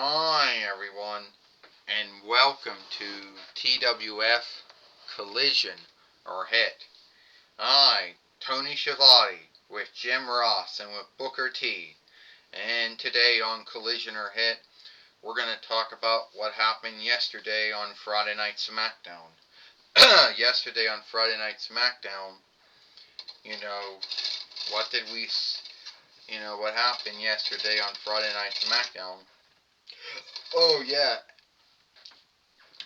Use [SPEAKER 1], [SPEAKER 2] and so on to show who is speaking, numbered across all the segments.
[SPEAKER 1] Hi everyone, and welcome to TWF Collision or Hit. I, Tony Schiavone, with Jim Ross and with Booker T. And today on Collision or Hit, we're going to talk about what happened yesterday on Friday Night SmackDown. Yesterday on Friday Night SmackDown, what did we, what happened yesterday on Friday Night SmackDown? Oh yeah,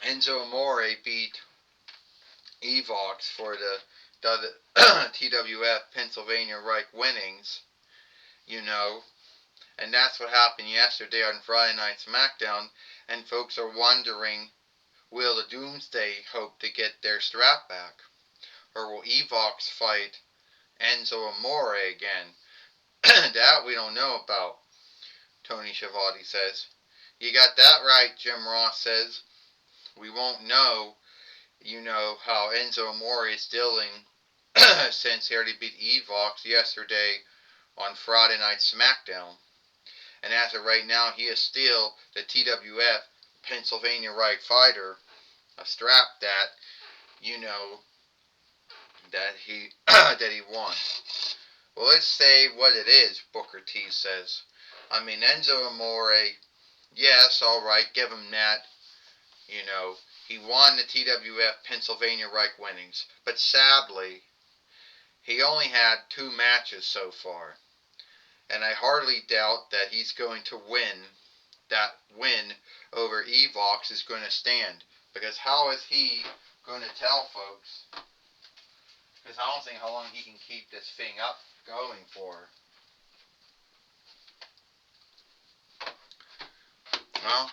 [SPEAKER 1] Enzo Amore beat Evox for the TWF Pennsylvania Reich winnings, and that's what happened yesterday on Friday Night SmackDown. And folks are wondering, will the Doomsday hope to get their strap back? Or will Evox fight Enzo Amore again? That we don't know about, Tony Schiavone says. You got that right, Jim Ross says. We won't know, how Enzo Amore is dealing since he already beat Evox yesterday on Friday Night SmackDown. And as of right now, he is still the TWF Pennsylvania Reich fighter, a strap that, that he that he won. Well, let's say what it is, Booker T says. Enzo Amore, yes, alright, give him that. He won the TWF Pennsylvania Reich winnings. But sadly, he only had 2 matches so far. And I hardly doubt that he's going to win. That win over Evox is going to stand. Because how is he going to tell folks? Because I don't think how long he can keep this thing up going for. Well,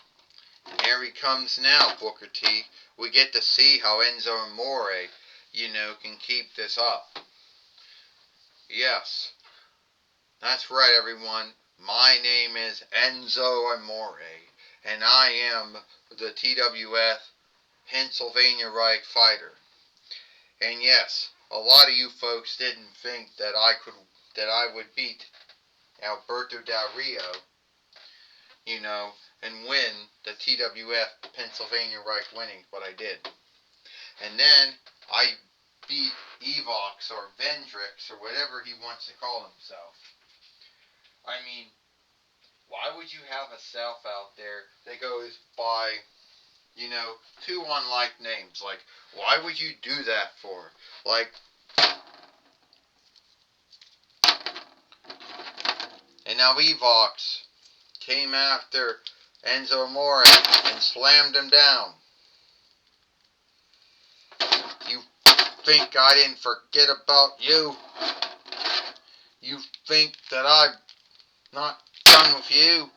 [SPEAKER 1] here he comes now, Booker T. We get to see how Enzo Amore, can keep this up. Yes, that's right, everyone. My name is Enzo Amore, and I am the TWF Pennsylvania Reich fighter. And yes, a lot of you folks didn't think that I would beat Alberto Del Rio, and win the TWF Pennsylvania Reich winnings, but I did. And then I beat Evox or Vendrix or whatever he wants to call himself. Why would you have a self out there that goes by, 2 unlike names? Like, why would you do that for? Like, and now Evox came after Enzo Amore and slammed him down. You think I didn't forget about you? You think that I'm not done with you?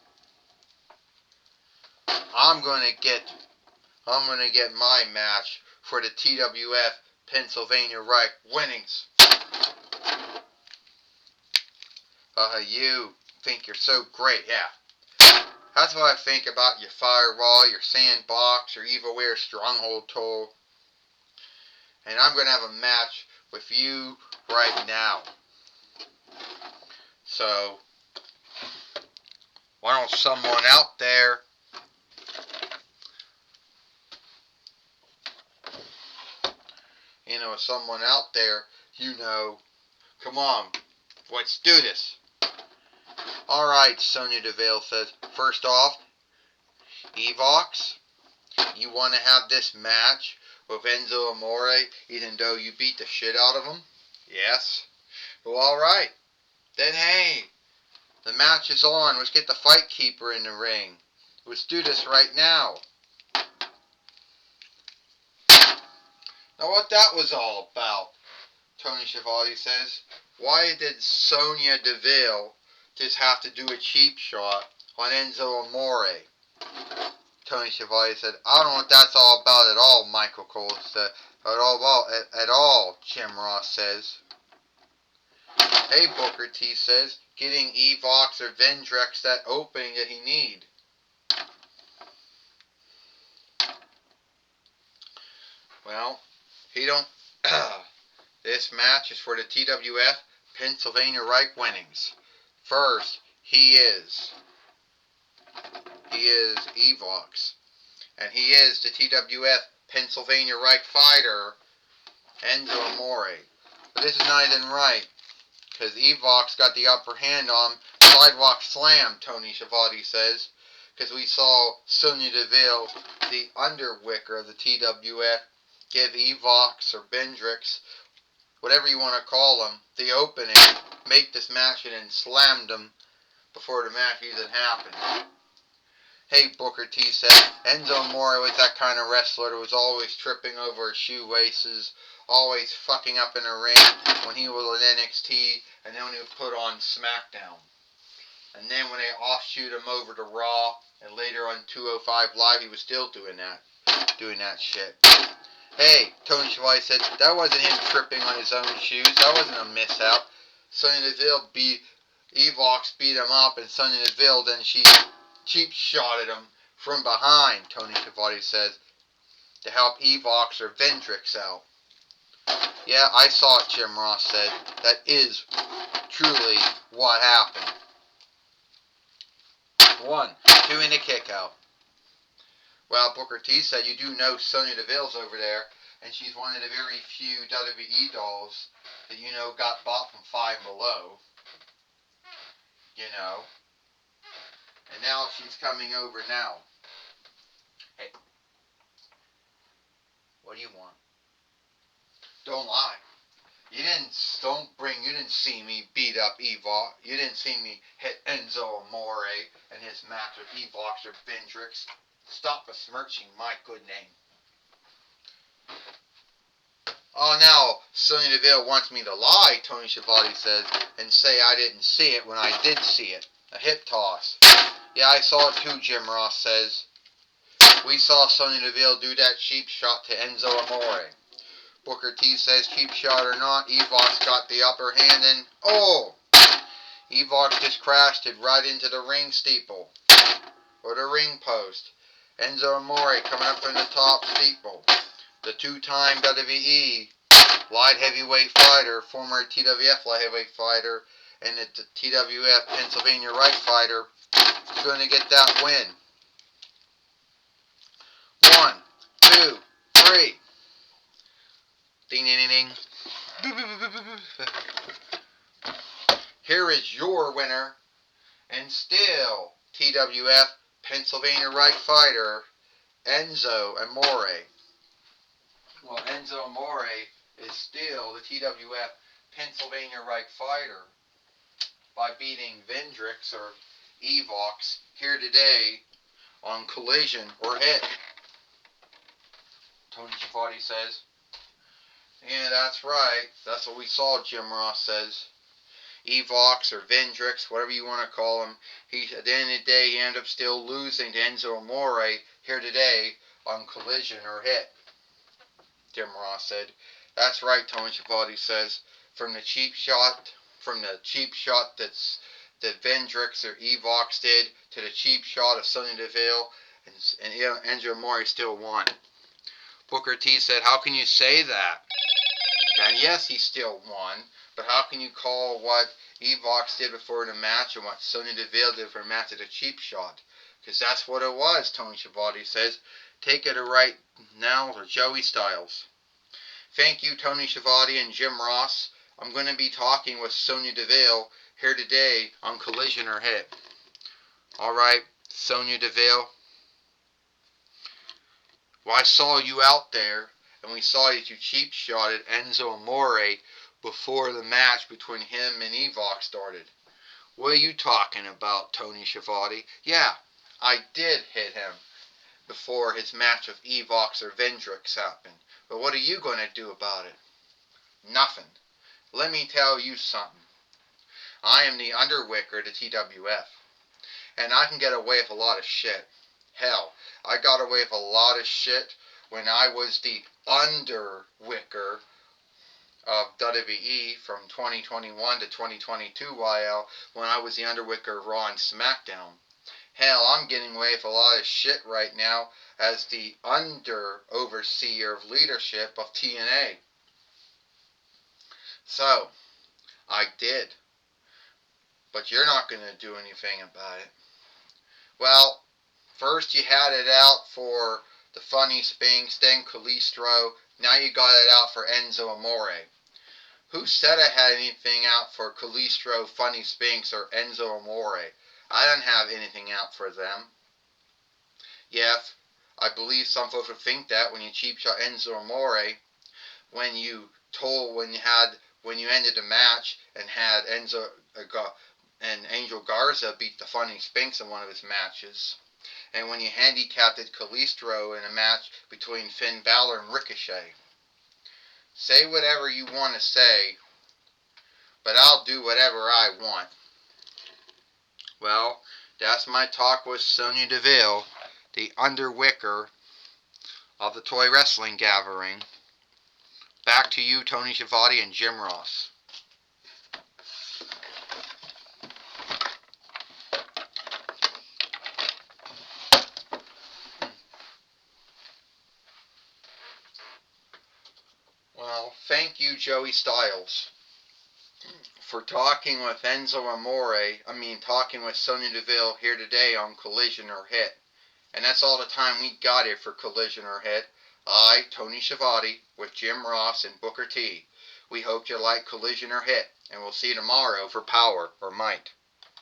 [SPEAKER 1] I'm gonna get my match for the TWF Pennsylvania Reich winnings. You think you're so great, yeah. That's what I think about your Firewall, your Sandbox, your EvilWare Stronghold tool. And I'm gonna have a match with you right now. So, why don't someone out there come on, let's do this. Alright, Sonya Deville says, first off, Evox, you want to have this match with Enzo Amore even though you beat the shit out of him? Yes. Well, alright. Then hey, the match is on. Let's get the Fight Keeper in the ring. Let's do this right now. Now what that was all about, Tony Schiavone says. Why did Sonya Deville just have to do a cheap shot on Enzo Amore? Tony Schiavone said, I don't know what that's all about at all, Michael Cole said. At all, Jim Ross says. Hey, Booker T says, getting Evox or Vendrix that opening that he need. Well, he don't... This match is for the TWF Pennsylvania Reich winnings. First, he is He is Evox. And he is the TWF Pennsylvania Reich fighter, Enzo Amore. But this is not even right, because Evox got the upper hand on him. Sidewalk slam, Tony Schiavone says, because we saw Sonya Deville, the underwicker of the TWF, give Evox or Bendrix, whatever you want to call him, the opening, make this match, and then slammed him before the match even happened. Hey, Booker T said, Enzo Amore was that kind of wrestler that was always tripping over his shoelaces, always fucking up in the ring when he was in NXT, and then when he was put on SmackDown. And then when they offshoot him over to Raw, and later on 205 Live, he was still doing that shit. Hey, Tony Schiavone said, that wasn't him tripping on his own shoes, that wasn't a mishap. Sonya Deville Evox beat him up, and Sonya Deville, then she cheap shotted him from behind, Tony Schiavone says, to help Evox or Vendrix out. Yeah, I saw it, Jim Ross said. That is truly what happened. 1, doing the kick out. Well, Booker T said, you do know Sonya Deville's over there, and she's one of the very few WWE dolls that, got bought from Five Below. And now she's coming over now. Hey, what do you want? Don't lie. You didn't see me beat up Evox. You didn't see me hit Enzo Amore and his match with Evox or Vendrix. Stop besmirching my good name. Oh, now Sonya Deville wants me to lie, Tony Schiavone says, and say I didn't see it when I did see it. A hip toss. Yeah, I saw it too, Jim Ross says. We saw Sonya Deville do that cheap shot to Enzo Amore. Booker T says, cheap shot or not, Evox got the upper hand and, Evox just crashed it right into the ring steeple, or the ring post. Enzo Amore coming up from the top steeple. The two-time WWE light heavyweight fighter, former TWF light heavyweight fighter, and the TWF Pennsylvania Reich fighter is going to get that win. 1, 2, 3. Ding, ding, ding, ding. Here is your winner, and still TWF Pennsylvania Reich fighter, Enzo Amore. Well, Enzo Amore is still the TWF Pennsylvania Reich fighter by beating Vendrix or Evox here today on Collision or Hit. Tony Schiavone says. Yeah, that's right. That's what we saw, Jim Ross says. Evox or Vendrix, whatever you want to call him. At the end of the day, he ended up still losing to Enzo Amore here today on Collision or Hit. Jim Ross said. That's right, Tony Schiavone says. From the cheap shot that Vendrix or Evox did to the cheap shot of Sonya Deville, and Enzo Amore still won. Booker T said, how can you say that? And yes, he still won, but how can you call what Evox did before the match and what Sonya Deville did for the match at a cheap shot? Because that's what it was, Tony Schiavone says. Take it right now or Joey Styles. Thank you, Tony Schiavone and Jim Ross. I'm going to be talking with Sonya Deville here today on Collision or Hit. Alright, Sonya Deville. Well, I saw you out there, and we saw that you cheap shotted Enzo Amore before the match between him and Evox started. What are you talking about, Tony Schiavone? Yeah, I did hit him before his match with Evox or Vendrix happened. But what are you going to do about it? Nothing. Let me tell you something. I am the underwicker to TWF, and I can get away with a lot of shit. Hell, I got away with a lot of shit when I was the underwicker of WWE from 2021 to 2022 YL, when I was the underwicker of Raw and SmackDown. Hell, I'm getting away with a lot of shit right now as the overseer of leadership of TNA. So, I did. But you're not going to do anything about it. Well, First you had it out for the Funny Spinks, then Calistro. Now you got it out for Enzo Amore. Who said I had anything out for Calistro, Funny Spinks, or Enzo Amore? I don't have anything out for them. Yes, I believe some folks would think that when you cheap shot Enzo Amore, when you when you ended the match and had and Angel Garza beat the Funny Spinks in one of his matches, and when you handicapped Calistro in a match between Finn Balor and Ricochet. Say whatever you want to say, but I'll do whatever I want. Well, that's my talk with Sonya Deville, the underwicker of the Toy Wrestling Gathering. Back to you, Tony Schiavone and Jim Ross. Well, thank you, Joey Styles, for talking with talking with Sonya Deville here today on Collision or Hit. And that's all the time we got here for Collision or Hit. I, Tony Schiavone, with Jim Ross and Booker T. We hope you like Collision or Hit, and we'll see you tomorrow for Power or Might.